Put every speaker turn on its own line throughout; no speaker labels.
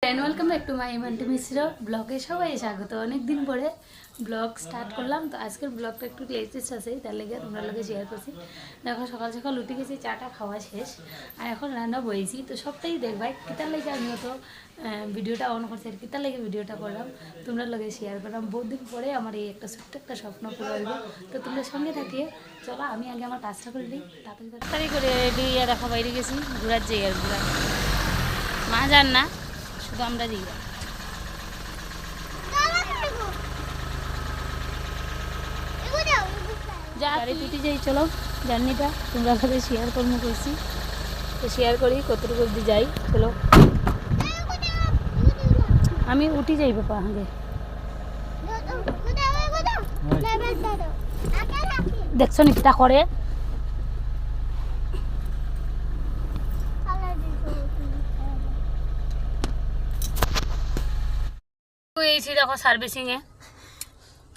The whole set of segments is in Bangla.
Welcome back to my Manti Mishra ব্লগে সবাই স্বাগত। অনেকদিন পরে ব্লগ স্টার্ট করলাম, তো আজকের ব্লগটা একটু লেটেস্ট আছে, তার লেগে তোমরা লোকে শেয়ার করছি। দেখো সকাল সকাল উঠে গেছি, চাটা খাওয়া শেষ আর এখন রান্না বইছি, তো সবটাই দেখবাই কিতার লেগে আমিও তো ভিডিওটা অন করছি আর কিতার লেগে ভিডিওটা করলাম তোমরা লোকে শেয়ার করলাম। বহুদিন পরে আমার এই একটা ছোট্ট একটা স্বপ্ন পুরো হইব, তো তোমরা সঙ্গে থাকিয়ে চলো আমি আগে আমার কাজটা করে দিই। তাড়াতাড়ি করে রেডি দেখো বাইরে গেছি ঘুরার যাই আর ঘুরা মা যান না, শুধু আমরা যাই। গাড়ি টুটি যাই, চলো জার্নিটা তোমরা সাথে শেয়ার করবো করছি, তো শেয়ার করি কতটুকু অবধি যাই। চলো আমি উঠি যাই বাবা আগে, দেখছো নিকটা করে দেখো সার্ভিসিংয়ে।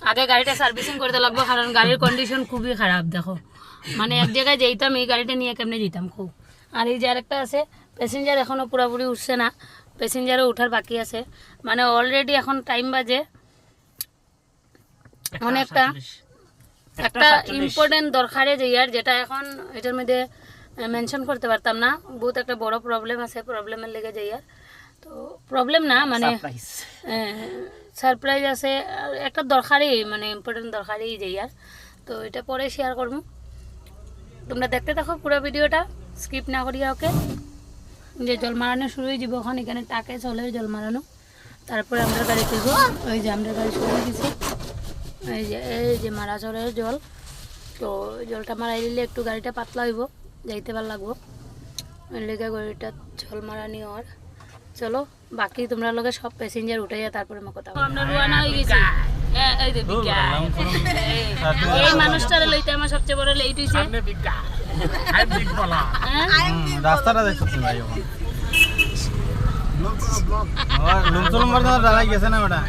আগে গাড়িটা সার্ভিসিং করতে লাগবো, কারণ গাড়ির কন্ডিশন খুবই খারাপ। দেখো মানে এক জায়গায় যেতাম, এই গাড়িটা নিয়ে কেমনে যেতাম খুব। আর এই যে আরেকটা আছে প্যাসেঞ্জার, এখনও পুরোপুরি উঠছে না, প্যাসেঞ্জারও উঠার বাকি আছে। মানে অলরেডি এখন টাইম বাজে অনেকটা, একটা ইম্পর্টেন্ট দরকারে যাইয়ার, যেটা এখন এটার মধ্যে মেনশন করতে পারতাম না। বহুত একটা বড় প্রবলেম আছে, প্রবলেমের লেগে যাইয়ার। তো প্রবলেম না মানে সারপ্রাইজ আছে, একটা দরকারি মানে ইম্পর্টেন্ট দরকারি যাইয়ার। তো এটা পরে শেয়ার করবো, তোমরা দেখতে থাকো পুরো ভিডিওটা স্কিপ না করিয়া। ওকে, যে জল মারানো শুরু হয়ে যাব এখন, এখানে টাকে চলে জল মারানো, তারপরে আমরা গাড়ি তুলবো। ওই যে আমরা গাড়ি শুরু হয়ে গেছি, এই যে মারা চলের জল। তো জলটা মারাই দিলে একটু গাড়িটা পাতলা হইব, যাইতে ভাল লাগবো, ওই লেগে গাড়িটা জল মারানি। আর চলো বাকি তোমরা লগে সব প্যাসেঞ্জার উঠে যায়, তারপরে আমার কথা আমরা রওনা হয়ে গেছি। এই মানুষটারে লইতে আমার সবচেয়ে বড় লেট হইছে।
রাস্তাটা দেখছিস ভাই, লুমচুলুম করতে দাঁড়াই গেছে না ওটা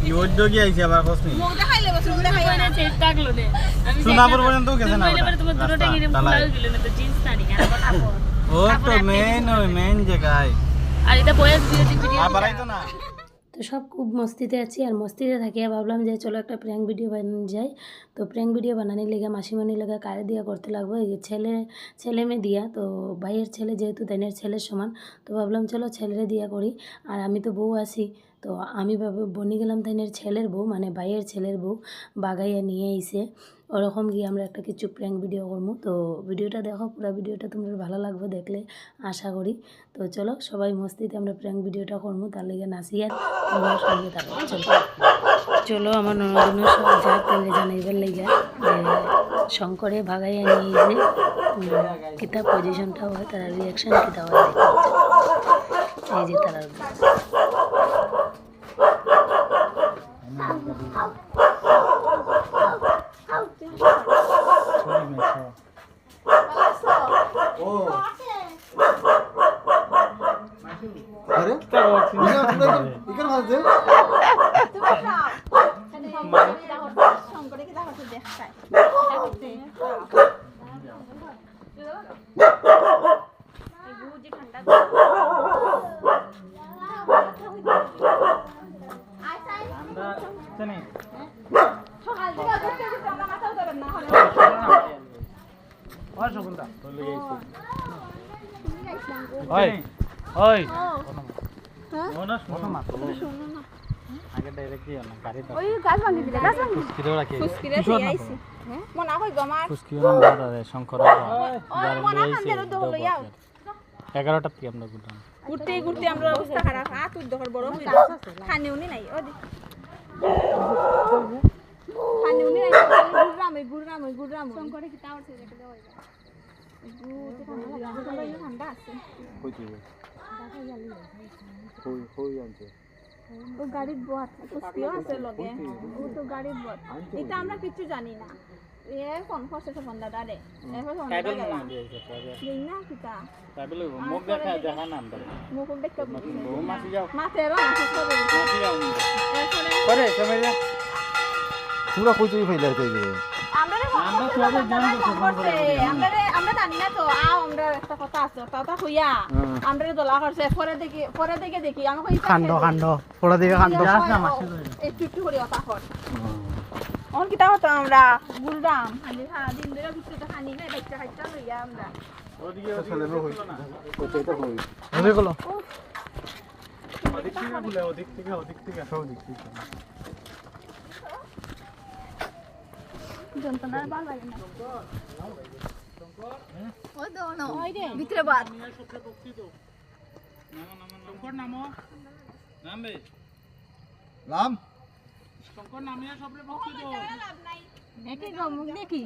ইউদ্য কি আইছে আবার কসনি মুখ দেখাইলে বসে দেখাইলে চেষ্টা করলো নে সোনাপুর পর্যন্ত গেছে না ওটা তোমার দুটোটা গিরে ফুলাও গেল না, তো জিন্স না নিয়া কথা বল ও তো মেন জায়গায়। আর এটা বয়স ভিডিও আবারই তো না। তো সব খুব মস্তিতে আছি, আর মস্তিতে থাকিয়া ভাবলাম যে চলো একটা প্র্যাঙ্ক ভিডিও বানানো যায়। তো প্র্যাঙ্ক ভিডিও বানানোর লেগে মাসিমণির লেগে কারে দিয়া করতে লাগবো, এই ছেলে মেয়ে দিয়া। তো ভাইয়ের ছেলে যেহেতু দেনের ছেলের সমান, তো ভাবলাম চলো ছেলেরে দিয়া করি। আর আমি তো বউ আছি, তো আমি বনি গেলাম দেনের ছেলের বউ, মানে ভাইয়ের ছেলের বউ বাগাইয়া নিয়ে আইছে। ওরকম গিয়ে আমরা একটা কিছু প্র্যাঙ্ক ভিডিও করবো। তো ভিডিওটা দেখো, পুরো ভিডিওটা তোমার ভালো লাগবে দেখলে আশা করি। তো চলো সবাই মস্তিতে আমরা প্র্যাঙ্ক ভিডিওটা করবো, তার লেগে নাচি আর তোমরা সঙ্গে থাকো। চলো আমার ননদিনও সব যা পেলে জানাইবার লেগে যে শঙ্করে ভাগাইয়া নিয়ে যে কিতাব পজিশনটা হয়, তারা রিয়াকশান কিতা হয় দেখতে। এই যে তারা এগারোটার থেকে আমরা ঘুরতে ঘুরতে আমরা অবস্থা খারাপ। হাত উদ্ধার বড় খানি উনি নাই খানি উনি নাই গুড়রাম শঙ্করে কি টাওয়ার থেকে দেখে দেওয়া যায় ঠান্ডা আছে ও গাড়ির বট কুস্তিও আছে লগে, ও তো গাড়ির বট। এটা আমরা কিছু জানি না। এ কোন ফসে ফোন দাদা রে এখন ফোন দাদা দেই না কিটা তাইলে মুখ দেখা না আমরা মুখ দেখতে মাছি যাও মাছে রা মাছি যাও করে সময় যা পুরো কইতুই ফেলার কই রে আমরা
আমরা জানি না তো আমরা একটা কথা আছে কথা হইয়া আমরা দলা করছে পরে দেখে দেখি আমি কই
কাণ্ড পড়া দিকে কাণ্ড
একটু একটু করে কথা কর অন কিটা হতো আমরা গুলদাম খালি সারা দিন ধরে ভিতরে খানি খাই বাচ্চা খাইটা লইয়া আমরা
ওদিকে ছেলেরও হইছে না
হয়ে গেল
ওদিক থেকে সব দিক থেকে
যন্ত্রণার ভালো লাগে না ওই তো না ওই রে ভিতরে বাদ
শঙ্কর নামো নামবে
লাম
শঙ্কর নামিয়া সবরে বক্তি তো
দেখি গো মুখ দেখি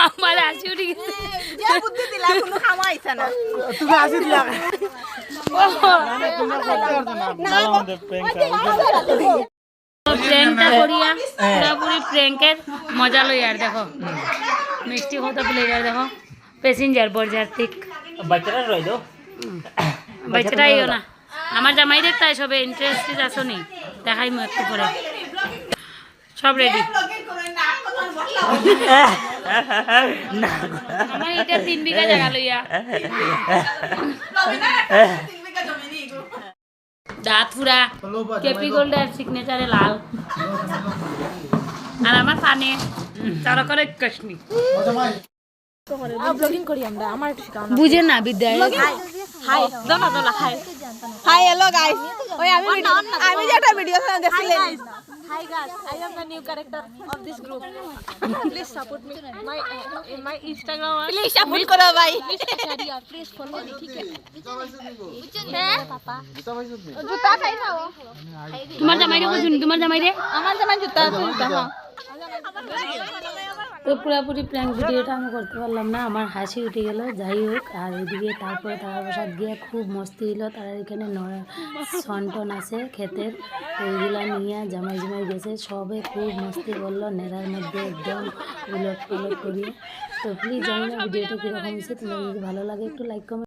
আমার হাসি উঠে গেছে
যে বুদ্ধি দিলা কোনো খামাইছ না
তুমি আসি দিয়া
প্র্যাঙ্কটা করিয়া পুরোপুরি প্র্যাঙ্কের মজা লই আর দেখো মিষ্টি কত প্লেয়ার দেখো প্যাসেঞ্জার বরযাত্রী
বাচ্চারা রই দাও
বাচ্চাটা আইও না আমার জামাই দেখতে সবে ইন্টারেস্টেড আছো নি দেখাই মু একটু পরে সব রেডি আমার এটা 3 বিঘা জায়গা লইয়া দাঁত পুরা কেপি গোল্ডের সিগনেচারে লাল আর আমার পানে চারা করে কাশ্মীর
ব্লগিং করি আমরা আমার একটু শিখাও না
বুঝে না বিদ্যায়
হাই দলা দলা হাই হাই হ্যালো গাইস ওই আমি যে একটা ভিডিও দেখছিলাম hi guys I am the new character of this group please support me my Instagram please support করো ভাই প্লিজ ফলো মি ঠিক আছে হ্যাঁ পাপা জুতা খাই নাও
তোমার জামাই রে বুঝুন তোমার জামাই রে
আমার জামাই জুতা হ্যাঁ
তো পুরোপুরি প্র্যাঙ্ক ভিডিওটা আমি করতে পারলাম না আমার হাসি উঠে গেল যাই হোক আর ওইদিকে তারপরে তারা প্রসাদ গিয়ে খুব মস্তি হলো তারা এখানে সন্টন আছে ক্ষেতের ওইগুলা নিয়ে জামাই গেছে সবে খুব মস্তি করলো নেড়ার মধ্যে একদম উলট পালট করিয়ে তো প্লিজ জানি না ভিডিওটা কীরকম হয়েছে তোমাদের যদি ভালো লাগে একটু লাইক কমেন্ট